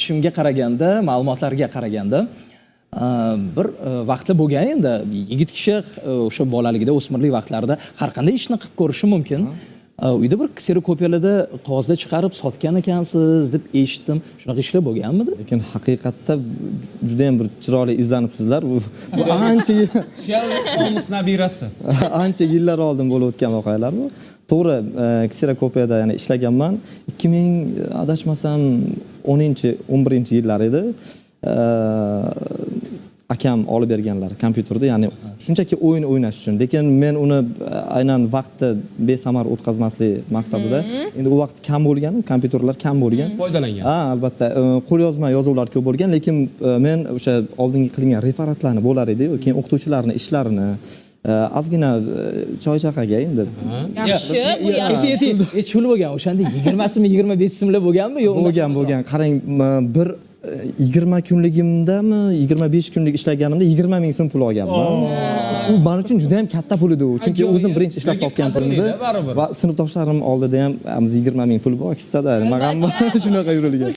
eshitishimga qaraganda, ma'lumotlarga qaraganda bir vaqtda bo'lgan endi yigit kishi o'sha bolaligida, o'smirlik vaqtlarida har qanday ishni qilib ko'rishi mumkin. Uyda bir kserokopiyalarda qog'ozda chiqarib sotgan ekansiz deb eshitdim. Shunaqa ishlar bo'lganmidi? Lekin haqiqatda juda ham bir chiroyli izlanibsizlar. Bu ancha Sherlock Holmes nabirasi. ancha yillar oldin bo'lib o'tgan voqealar bu. To'g'ri, kserokopiyada ya'ni ishlaganman. 2000 adashmasam 10-11-yillar edi. Akam olib berganlar kompyuterda, ya'ni shunchaki o'yin o'ynash uchun. Lekin men uni aynan vaqtni besamar o'tkazmaslik maqsadida, endi u vaqt kam bo'lgan, kompyuterlar kam bo'lgan. Foydalangan. Ha, albatta, qo'lyozma yozuvlar ko'p bo'lgan, lekin men o'sha oldingi qilingan referatlarni bo'lar edi, keyin o'qituvchilarning ishlarini ozgina choy-chaqaga endi. Yaxshi, bu yaxshi. Pul bo'lgan. O'shanda 20 so'm, 25 so'mlar bo'lganmi yo'qmi? Bo'lgan. Qarang, bir 20 kunligimdami, 25 kunlik ishlaganimda 20 ming so'm pul olganman. U men uchun juda ham katta pul edi, chunki o'zim birinchi ishlab topgan pulim edi va sinfdoshlarim oldida ham 20 ming pul bor, ikkisida nima ham shunaqa yurilgan.